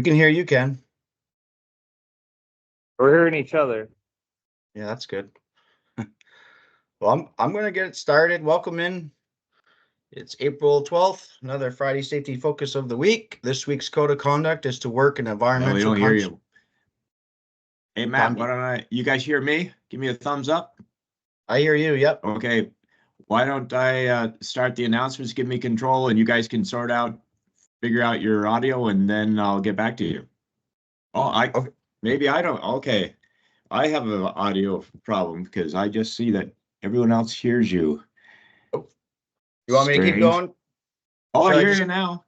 We can hear you, Ken. We're hearing each other. Yeah, that's good. Well, I'm going to get it started. Welcome in. It's April 12th, another Friday safety focus of the week. This week's code of conduct is to work in No, we environmental don't hear you. Hey, Matt, why don't you guys hear me? Give me a thumbs up. I hear you. Yep. Okay. Why don't I start the announcements, give me control, and you guys can figure out your audio, and then I'll get back to you. Oh, Okay. maybe I don't. Okay. I have an audio problem because I just see that everyone else hears you. Oh. You want me to keep going? Oh, I hear you now.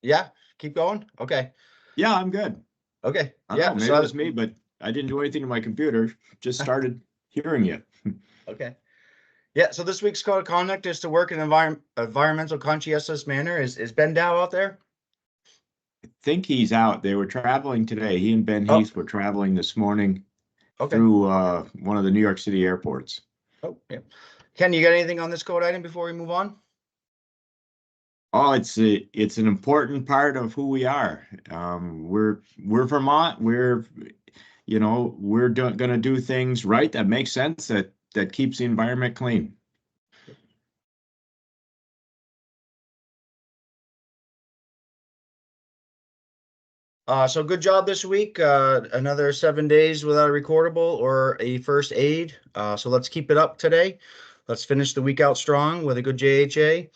Yeah, keep going. Okay. Yeah, I'm good. Okay. I don't know, maybe it was me, but I didn't do anything to my computer. Just started hearing you. Okay. Yeah, so this week's code of conduct is to work in an environmental conscientious manner. Is Ben Dow out there? I think he's out. They were traveling today. He and Ben Heath were traveling this morning through one of the New York City airports. Oh, yeah. Ken, you got anything on this code item before we move on? Oh, it's an important part of who we are. We're Vermont. We're going to do things right that make sense, that keeps the environment clean. So good job this week. Another 7 days without a recordable or a first aid. So let's keep it up today. Let's finish the week out strong with a good JHA.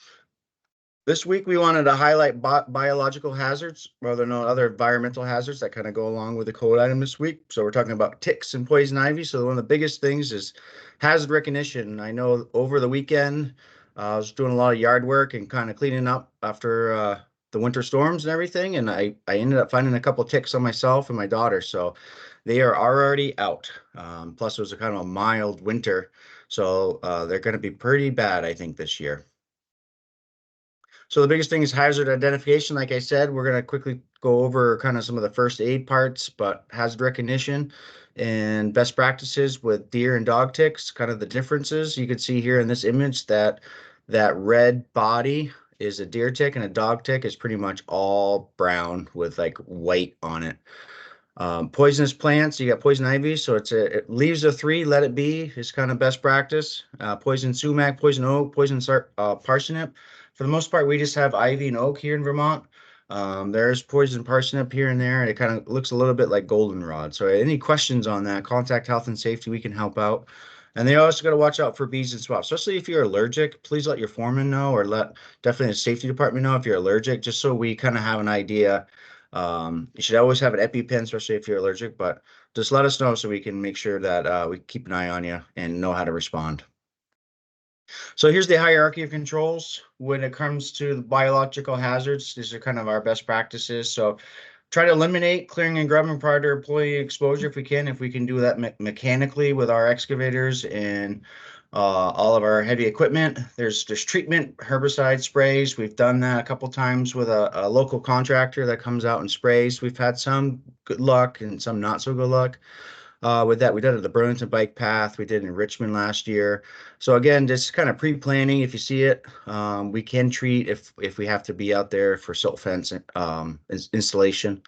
This week, we wanted to highlight biological hazards, rather than other environmental hazards that kind of go along with the code item this week. So we're talking about ticks and poison ivy. So one of the biggest things is hazard recognition. I know over the weekend, I was doing a lot of yard work and kind of cleaning up after the winter storms and everything. And I ended up finding a couple of ticks on myself and my daughter. So they are already out. Plus, it was a kind of a mild winter. So they're going to be pretty bad, I think, this year. So the biggest thing is hazard identification. Like I said, we're going to quickly go over kind of some of the first aid parts, but hazard recognition and best practices with deer and dog ticks, kind of the differences. You can see here in this image that red body is a deer tick and a dog tick is pretty much all brown with like white on it. Poisonous plants, you got poison ivy, so it leaves a 3, let it be, is kind of best practice. Poison sumac, poison oak, poison parsnip. For the most part, we just have ivy and oak here in Vermont. There's poison parsnip here and there, and it kind of looks a little bit like goldenrod. So any questions on that, contact health and safety, we can help out. And they also got to watch out for bees and swamps, especially if you're allergic. Please let your foreman know, or let definitely the safety department know if you're allergic, just so we kind of have an idea. You should always have an EpiPen, especially if you're allergic, but just let us know so we can make sure that we keep an eye on you and know how to respond. So here's the hierarchy of controls when it comes to the biological hazards. These are kind of our best practices. So try to eliminate clearing and grubbing prior to employee exposure if we can. If we can do that mechanically with our excavators and all of our heavy equipment. There's treatment, herbicide sprays. We've done that a couple times with a local contractor that comes out and sprays. We've had some good luck and some not so good luck. With that, we did it at the Burlington Bike Path. We did it in Richmond last year. So again, just kind of pre-planning. If you see it, we can treat if we have to be out there for silt fence installation.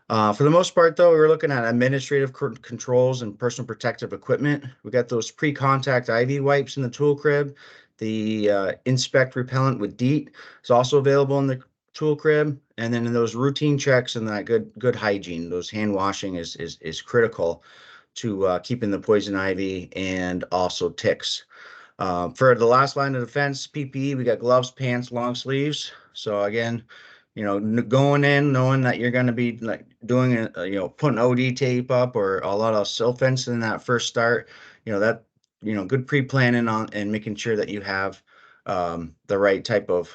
For the most part, though, we're looking at administrative controls and personal protective equipment. We got those pre-contact IV wipes in the tool crib. The Inspect repellent with DEET is also available in the tool crib. And then in those routine checks and that good hygiene, those hand washing is critical to keeping the poison ivy and also ticks. For the last line of defense, PPE, we got gloves, pants, long sleeves. So again, going in knowing that you're going to be like doing putting OD tape up or a lot of silt fence in that first start, good pre-planning on and making sure that you have the right type of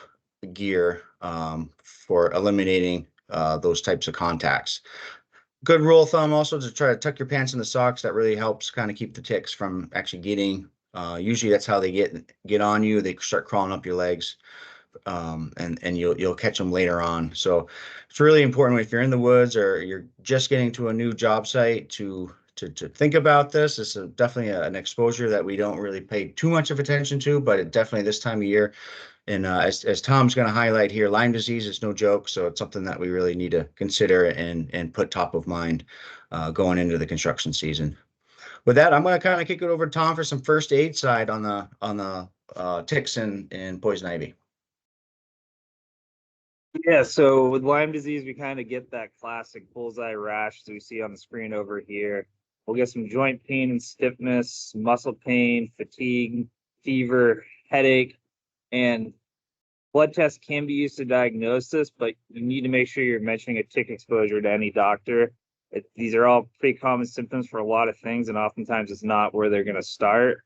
gear for eliminating those types of contacts. Good rule of thumb also to try to tuck your pants in the socks. That really helps kind of keep the ticks from actually getting. Usually that's how they get on you. They start crawling up your legs. And you'll catch them later on. So it's really important if you're in the woods or you're just getting to a new job site to think about this. It's definitely an exposure that we don't really pay too much of attention to, but definitely this time of year, And as Tom's going to highlight here, Lyme disease is no joke, so it's something that we really need to consider and put top of mind going into the construction season. With that, I'm going to kind of kick it over to Tom for some first aid side on the ticks and poison ivy. Yeah, so with Lyme disease, we kind of get that classic bullseye rash that we see on the screen over here. We'll get some joint pain and stiffness, muscle pain, fatigue, fever, headache, and blood tests can be used to diagnose this, but you need to make sure you're mentioning a tick exposure to any doctor. These are all pretty common symptoms for a lot of things, and oftentimes it's not where they're going to start.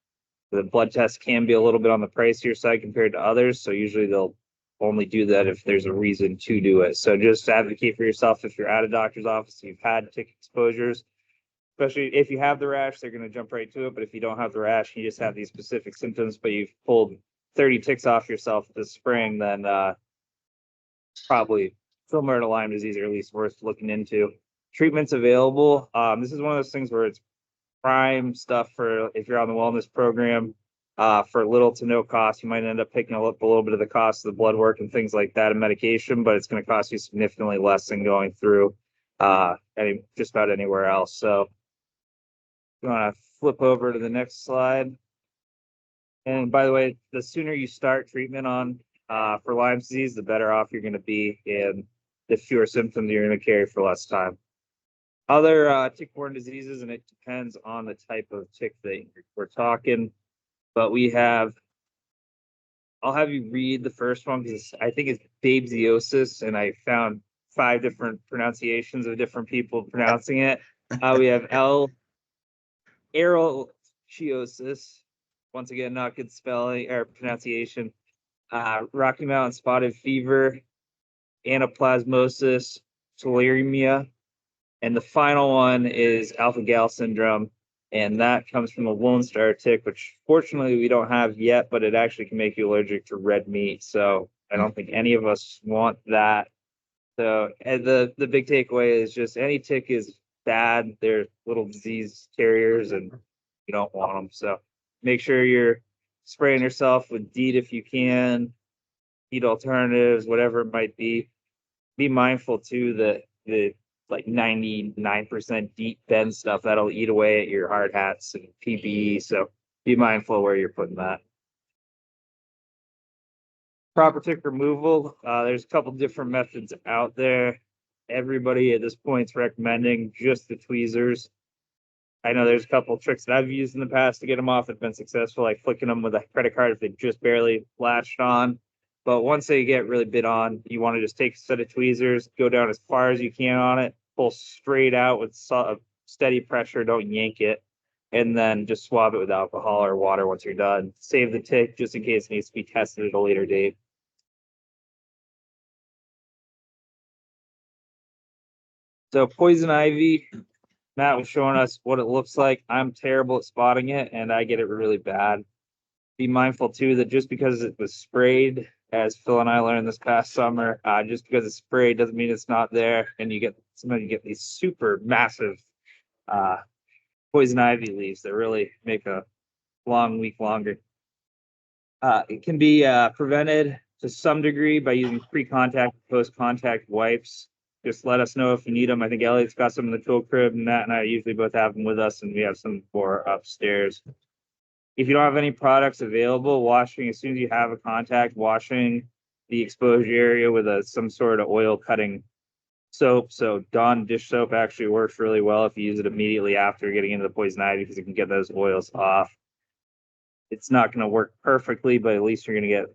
The blood test can be a little bit on the pricier side compared to others, so usually they'll only do that if there's a reason to do it. So just advocate for yourself if you're at a doctor's office, you've had tick exposures, especially if you have the rash, they're going to jump right to it. But if you don't have the rash, you just have these specific symptoms, but you've pulled 30 ticks off yourself this spring, then probably similar to Lyme disease, or at least worth looking into. Treatments available. This is one of those things where it's prime stuff for if you're on the wellness program. For little to no cost, you might end up picking up a little bit of the cost of the blood work and things like that and medication, but it's going to cost you significantly less than going through just about anywhere else. So you want to flip over to the next slide. And by the way, the sooner you start treatment on for Lyme disease, the better off you're going to be, and the fewer symptoms you're going to carry for less time. Other tick-borne diseases, and it depends on the type of tick that we're talking. But I'll have you read the first one because I think it's babesiosis, and I found 5 different pronunciations of different people pronouncing it. We have arylchiosis, once again, not good spelling or pronunciation. Rocky Mountain spotted fever, anaplasmosis, tularemia, and the final one is alpha-gal syndrome. And that comes from a Lone Star tick, which fortunately we don't have yet, but it actually can make you allergic to red meat. So I don't think any of us want that. So the big takeaway is just any tick is bad. They're little disease carriers and you don't want them. So make sure you're spraying yourself with DEET if you can, DEET alternatives, whatever it might be. Be mindful too that the like 99% DEET bend stuff that'll eat away at your hard hats and PPE. So be mindful where you're putting that. Proper tick removal. There's a couple different methods out there. Everybody at this point is recommending just the tweezers. I know there's a couple tricks that I've used in the past to get them off that have been successful, like flicking them with a credit card if they just barely latched on. But once they get really bit on, you want to just take a set of tweezers, go down as far as you can on it, pull straight out with steady pressure, don't yank it, and then just swab it with alcohol or water once you're done. Save the tick just in case it needs to be tested at a later date. So poison ivy, Matt was showing us what it looks like. I'm terrible at spotting it, and I get it really bad. Be mindful too that just because it was sprayed, as Phil and I learned this past summer, just because it's sprayed doesn't mean it's not there. And sometimes you get these super massive poison ivy leaves that really make a long week longer. It can be prevented to some degree by using pre-contact, post-contact wipes. Just let us know if you need them. I think Elliot's got some in the tool crib, and Matt and I usually both have them with us, and we have some more upstairs. If you don't have any products available, washing as soon as you have a contact, washing the exposure area with some sort of oil cutting soap. So Dawn dish soap actually works really well if you use it immediately after getting into the poison ivy because it can get those oils off. It's not going to work perfectly, but at least you're going to get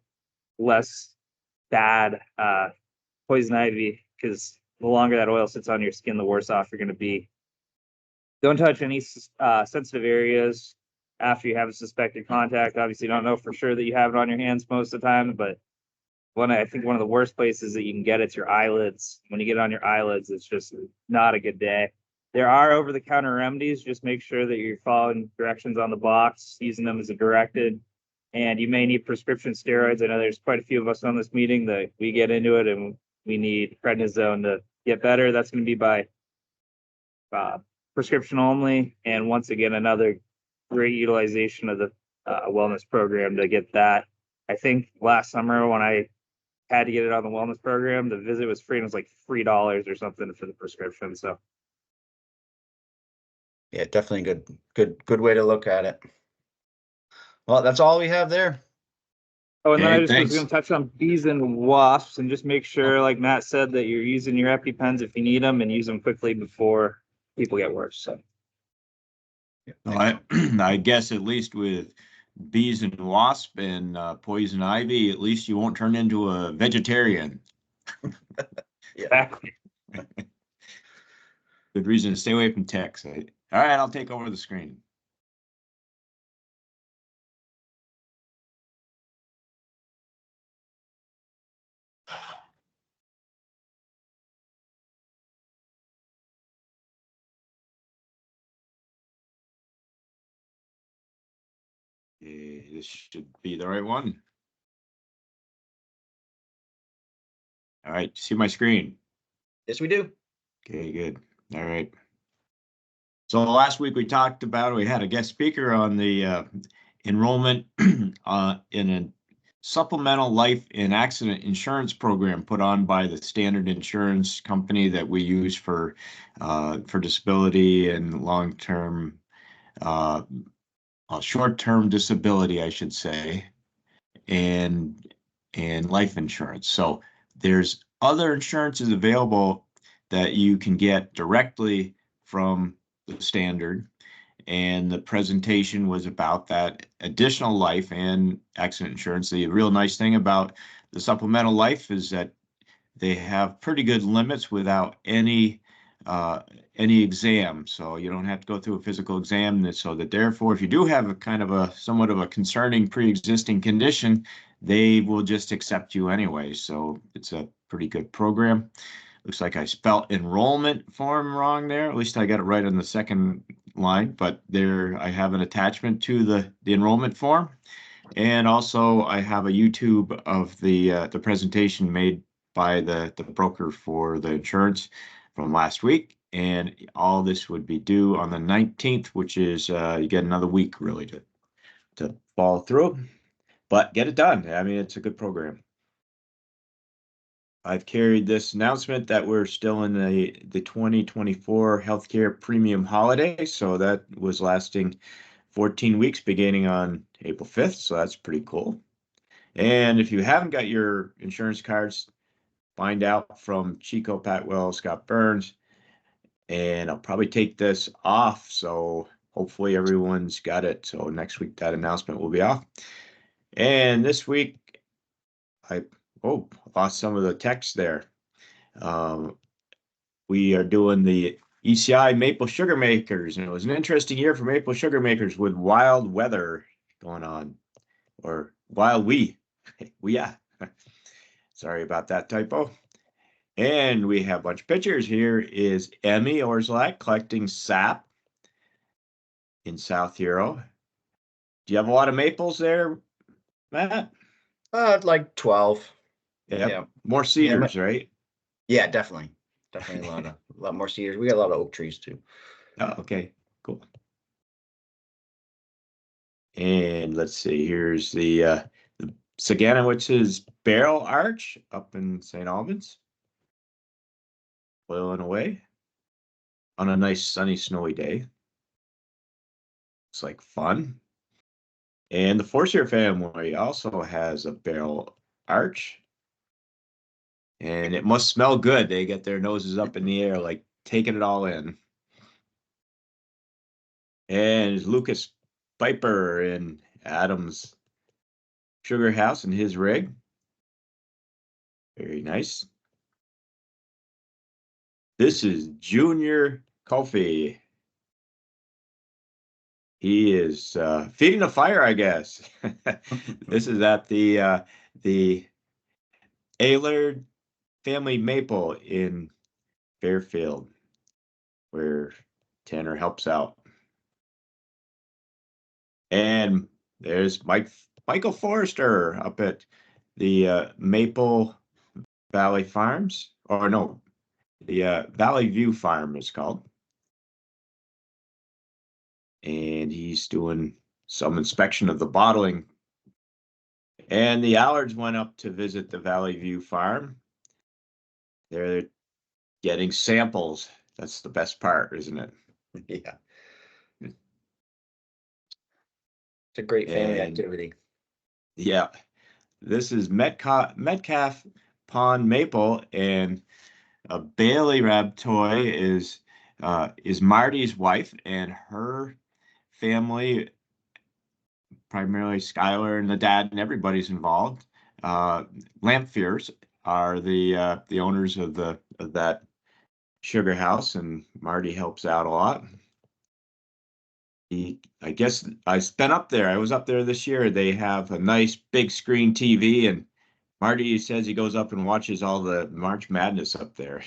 less bad poison ivy because the longer that oil sits on your skin, the worse off you're going to be. Don't touch any sensitive areas after you have a suspected contact. Obviously, you don't know for sure that you have it on your hands most of the time, but I think one of the worst places that you can get it's your eyelids. When you get it on your eyelids, it's just not a good day. There are over-the-counter remedies. Just make sure that you're following directions on the box, using them as directed. And you may need prescription steroids. I know there's quite a few of us on this meeting that we get into it and we need prednisone to get better. That's going to be by prescription only. And once again, another great utilization of the wellness program to get that I think last summer when I had to get it on the wellness program, the visit was free and it was like $3 or something for the prescription. So Yeah, definitely good way to look at it. Well, that's all we have there. oh, and then I Okay, just was thanks. going to touch on bees and wasps and just make sure, like Matt said, that you're using your EpiPens if you need them and use them quickly before people get worse. So Well, I guess at least with bees and wasp and poison ivy, at least you won't turn into a vegetarian. exactly. Good reason to stay away from ticks. All right, I'll take over the screen. Okay, this should be the right one. All right, see my screen? Yes, we do. Okay, good. All right. So last week we talked about, we had a guest speaker on the enrollment in a supplemental life and accident insurance program put on by the Standard Insurance Company that we use for disability and long-term, short-term disability, I should say, and life insurance. So there's other insurances available that you can get directly from the Standard, and the presentation was about that additional life and accident insurance. The real nice thing about the supplemental life is that they have pretty good limits without any exam, so you don't have to go through a physical exam. So that therefore, if you do have a kind of a somewhat of a concerning pre-existing condition, they will just accept you anyway. So it's a pretty good program. Looks like I spelled enrollment form wrong there. At least I got it right on the second line, but there I have an attachment to the enrollment form. And also I have a YouTube of the presentation made by the broker for the insurance from last week. And all this would be due on the 19th, which is you get another week really to follow through, but get it done. I mean, it's a good program. I've carried this announcement that we're still in the 2024 healthcare premium holiday. So that was lasting 14 weeks beginning on April 5th. So that's pretty cool. And if you haven't got your insurance cards, find out from Chico Patwell, Scott Burns, and I'll probably take this off. So hopefully everyone's got it. So next week that announcement will be off. And this week I lost some of the text there. We are doing the ECI Maple Sugar Makers, and it was an interesting year for Maple Sugar Makers with wild weather going on, or wild yeah. Sorry about that typo. And we have a bunch of pictures. Here is Emmy Orslak collecting sap in South Hero. Do you have a lot of maples there, Matt? Like 12. Yep. Yeah. More cedars, right? Yeah, definitely. Definitely a lot more cedars. We got a lot of oak trees too. Oh, okay, cool. And let's see, here's the Saganowicz's Barrel Arch up in St. Albans. Boiling away on a nice sunny snowy day. It's like fun. And the Forcier family also has a barrel arch. And it must smell good. They get their noses up in the air, like taking it all in. And Lucas Piper in Adams Sugar House and his rig. Very nice. This is Junior Coffee. He is feeding the fire, I guess. This is at the Aylard Family Maple in Fairfield, where Tanner helps out. And there's Michael Forrester up at the Maple Valley Farms, or no, the Valley View Farm is called. And he's doing some inspection of the bottling And the Allards went up to visit the Valley View farm. They're getting samples. That's the best part, isn't it? Yeah. It's a great family And- activity. Yeah. This is Metcalf Pond Maple, and Bailey Rabtoy is Marty's wife, and her family, primarily Skylar and the dad, and everybody's involved. Lampheres are the owners of that sugar house, and Marty helps out a lot. I guess I've been up there. I was up there this year. They have a nice big screen TV, and Marty says he goes up and watches all the March Madness up there.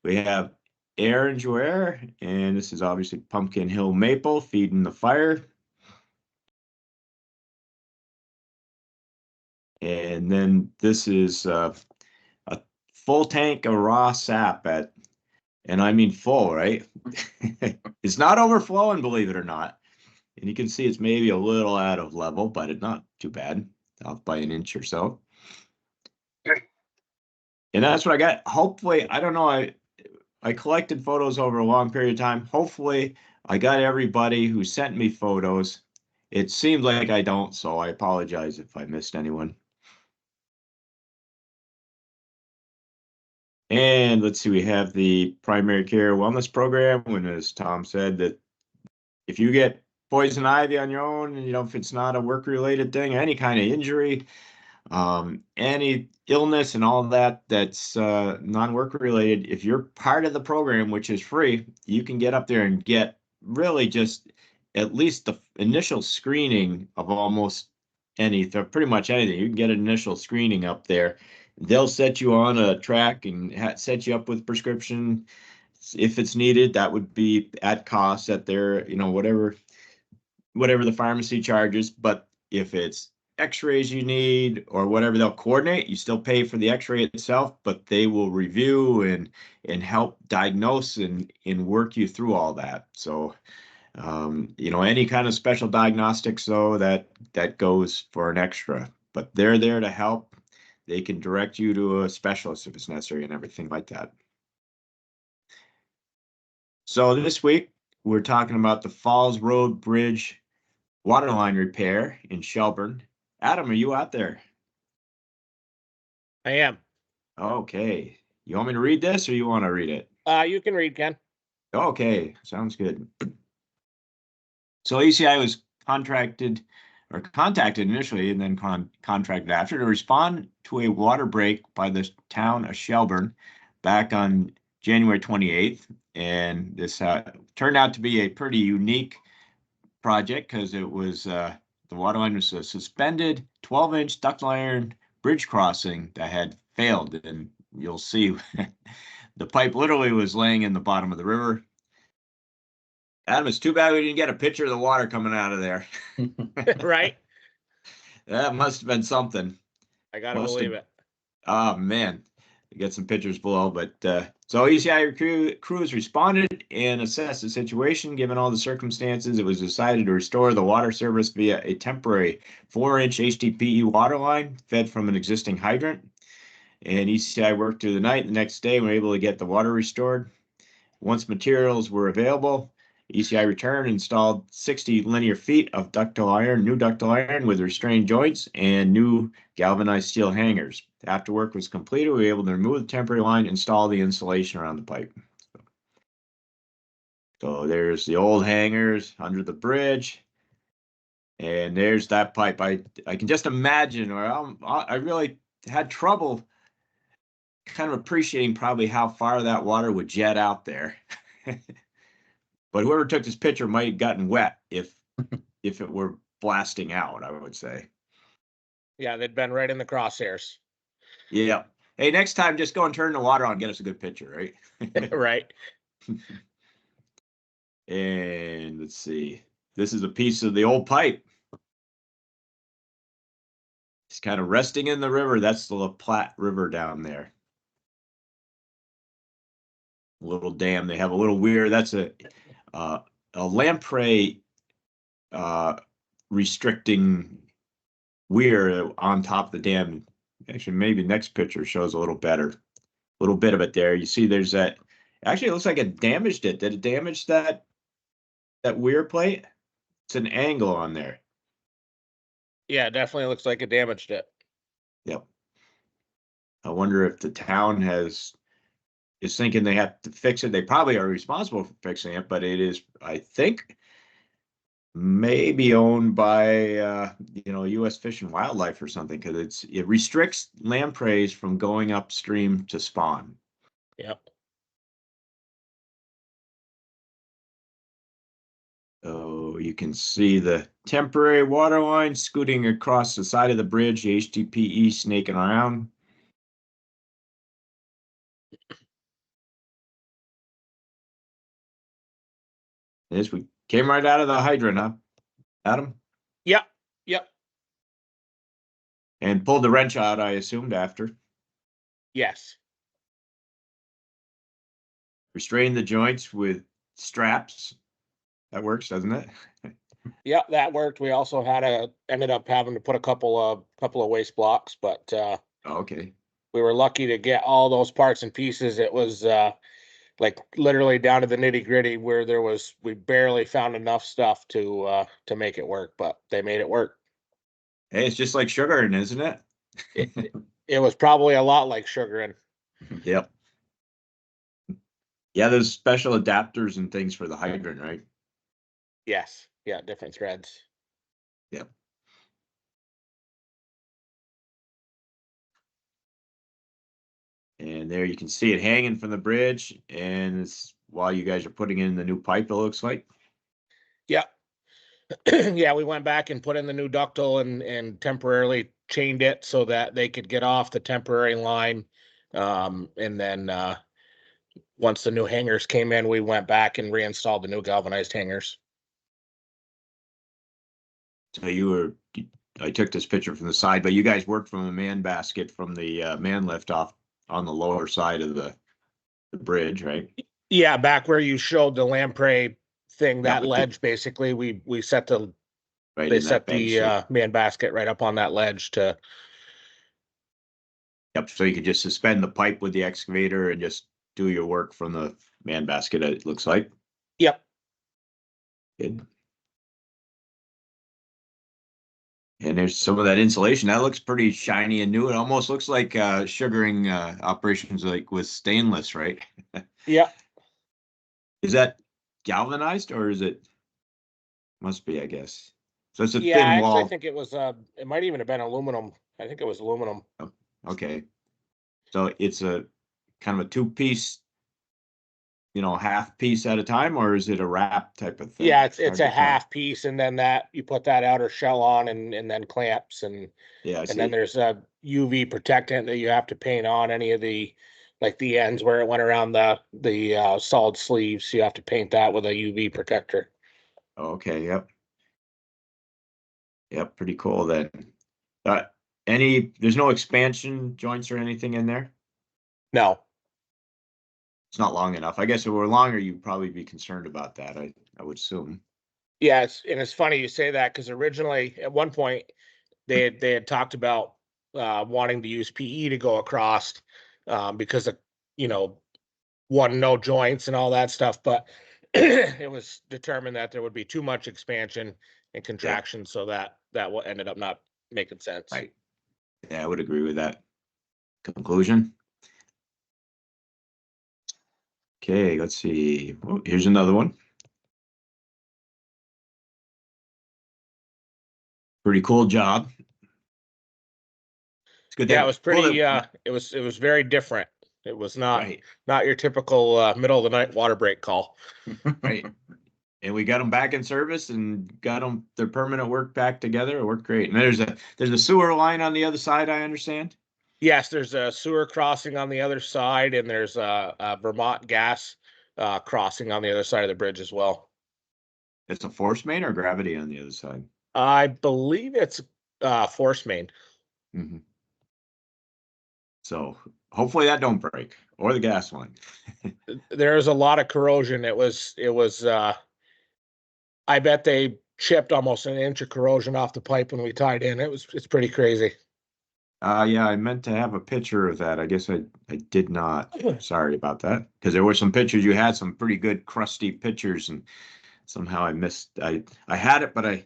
We have Aaron Jouer, and this is obviously Pumpkin Hill Maple feeding the fire. And then this is a full tank of raw sap and I mean full, right? It's not overflowing, believe it or not. And you can see it's maybe a little out of level, but it's not too bad, off by an inch or so. And that's what I got. Hopefully, I don't know, I collected photos over a long period of time. Hopefully, I got everybody who sent me photos. It seems like I don't, so I apologize if I missed anyone. And let's see, we have the primary care wellness program. When, as Tom said, that if you get poison ivy on your own, if it's not a work-related thing, any kind of injury, any illness and all that that's non-work related, if you're part of the program, which is free, you can get up there and get really just at least the initial screening of almost pretty much anything. You can get an initial screening up there. They'll set you on a track and set you up with prescription if it's needed. That would be at cost at their, whatever the pharmacy charges. But if it's x-rays you need or whatever, they'll coordinate. You still pay for the x-ray itself, but they will review and help diagnose and work you through all that. So any kind of special diagnostics, though, that goes for an extra, but they're there to help. They can direct you to a specialist if it's necessary and everything like that. So this week we're talking about the Falls Road Bridge water line repair in Shelburne. Adam, are you out there? I am. Okay. You want me to read this or you want to read it? You can read, Ken. Okay, sounds good. So ECI was contacted initially and then contracted after to respond to a water break by the town of Shelburne back on January 28th. And this turned out to be a pretty unique project because it was the water line was a suspended 12-inch ductile iron bridge crossing that had failed. And you'll see the pipe literally was laying in the bottom of the river. Adam, it's too bad we didn't get a picture of the water coming out of there. Right? That must have been something. I gotta believe it. Oh, man. We get some pictures below. But so ECI crews responded and assessed the situation. Given all the circumstances, it was decided to restore the water service via a temporary 4-inch HDPE water line fed from an existing hydrant. And ECI worked through the night. The next day, we were able to get the water restored. Once materials were available, ECI returned and installed 60 linear feet of new ductile iron with restrained joints and new galvanized steel hangers. After work was completed, we were able to remove the temporary line, install the insulation around the pipe. So there's the old hangers under the bridge. And there's that pipe. I can just imagine, or I really had trouble kind of appreciating probably how far that water would jet out there. But whoever took this picture might have gotten wet if it were blasting out, I would say. Yeah, they'd been right in the crosshairs. Yeah. Hey, next time, just go and turn the water on, get us a good picture, right? Right. And let's see. This is a piece of the old pipe. It's kind of resting in the river. That's the La Platte River down there. Little dam. They have a little weir. That's a lamprey restricting weir on top of the dam. Actually, maybe next picture shows a little better. A little bit of it there. You see there's that, actually it looks like it damaged it. Did it damage that weir plate? It's an angle on there. Yeah, it definitely looks like it damaged it. Yep. I wonder if the town is thinking they have to fix it. They probably are responsible for fixing it, but it is, I think, maybe owned by U.S. Fish and Wildlife or something, because it restricts lampreys from going upstream to spawn. Yep. So you can see the temporary water line scooting across the side of the bridge, the HDPE snaking around. This we came right out of the hydrant, huh, Adam? Yep. Yep. And pulled the wrench out, I assumed, after. Yes. Restrain the joints with straps. That works, doesn't it? Yep, that worked. We also ended up having to put a couple of waste blocks, but Okay. we were lucky to get all those parts and pieces. It was like literally down to the nitty gritty, where we barely found enough stuff to make it work, but they made it work. Hey, it's just like sugaring, isn't it? It was probably a lot like sugaring. Yep. Yeah, there's special adapters and things for the hydrant, right? Yes. Yeah, different threads. Yep. And there you can see it hanging from the bridge, and it's while you guys are putting in the new pipe, it looks like. Yeah. Yeah, we went back and put in the new ductile and temporarily chained it so that they could get off the temporary line. And then once the new hangers came in, we went back and reinstalled the new galvanized hangers. So I took this picture from the side, but you guys worked from a man basket from the man lift off on the lower side of the bridge, right? Yeah, back where you showed the lamprey thing, that with ledge, basically, we set right they in set that bench the there. man basket right up on that ledge to. Yep, so you could just suspend the pipe with the excavator and just do your work from the man basket, it looks like. Yep. Good. And there's some of that insulation. That looks pretty shiny and new. It almost looks like sugaring operations like with stainless, right? Yep. Is that galvanized or is it? Must be, I guess. So it's a Yeah, thin actually, I wall. think it was it might even have been aluminum. I think it was aluminum. Okay. So it's a kind of a two-piece, half piece at a time, or is it a wrap type of thing? Yeah, it's hard a to tell. half piece, and then you put that outer shell on, and then clamps, and Yeah, I and then see. there's a UV protectant that you have to paint on any of the ends where it went around the solid sleeves. You have to paint that with a UV protector. Okay, yep. Yep, pretty cool then. There's no expansion joints or anything in there? No. It's not long enough. I guess if it were longer, you'd probably be concerned about that, I would assume. Yeah, it's funny you say that, because originally at one point they had talked about wanting to use PE to go across because of no joints and all that stuff, but it was determined that there would be too much expansion and contraction, so that what ended up not making sense. Right. Yeah, I would agree with that conclusion. Okay, let's see. Oh, here's another one. Pretty cool job. It's good. Yeah, it was pretty. It was very different. It was not Right. not your typical middle of the night water break call. Right. And we got them back in service and got them their permanent work back together. It worked great. And there's a sewer line on the other side, I understand. Yes, there's a sewer crossing on the other side, and there's a Vermont gas crossing on the other side of the bridge as well. It's a force main or gravity on the other side? I believe it's force main. Mm-hmm. So hopefully that don't break, or the gas line. There's a lot of corrosion. It was I bet they chipped almost an inch of corrosion off the pipe when we tied in. It's pretty crazy. Yeah, I meant to have a picture of that. I guess I did not. Sorry about that. Because there were some pictures, you had some pretty good crusty pictures, and somehow I missed. I had it, but I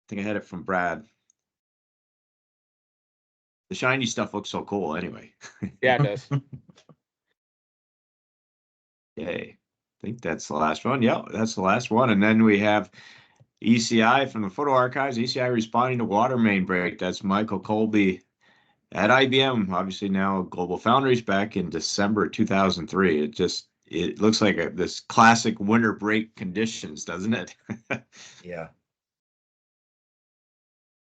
think I had it from Brad. The shiny stuff looks so cool anyway. Yeah, it does. Yay. I think that's the last one. Yeah, that's the last one. And then we have ECI from the photo archives, ECI responding to water main break. That's Michael Colby at IBM, obviously now Global Foundries, back in December 2003. It looks like this classic winter break conditions, doesn't it? Yeah.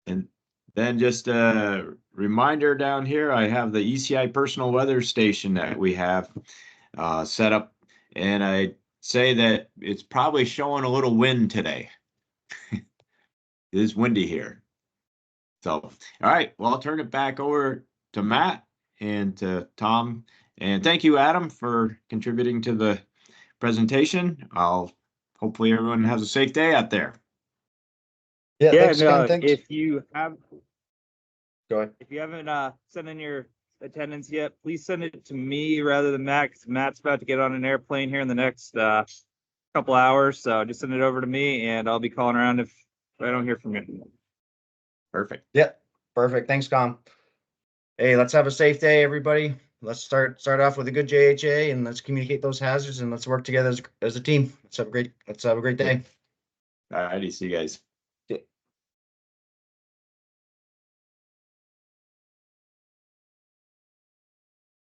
And then just a reminder down here, I have the ECI personal weather station that we have set up. And I say that it's probably showing a little wind today. It is windy here. So, all right, well, I'll turn it back over to Matt and to Tom. And thank you, Adam, for contributing to the presentation. Hopefully everyone has a safe day out there. Yeah, Yeah, thanks, no, Ken. Thanks. if you haven't sent in your attendance yet, please send it to me rather than Matt, 'cause Matt's about to get on an airplane here in the next couple hours. So just send it over to me, and I'll be calling around if I don't hear from you. Perfect. Yeah, perfect. Thanks, Tom. Hey, let's have a safe day, everybody. Let's start off with a good JHA, and let's communicate those hazards, and let's work together as a team. Let's have a great day. All righty, see you guys.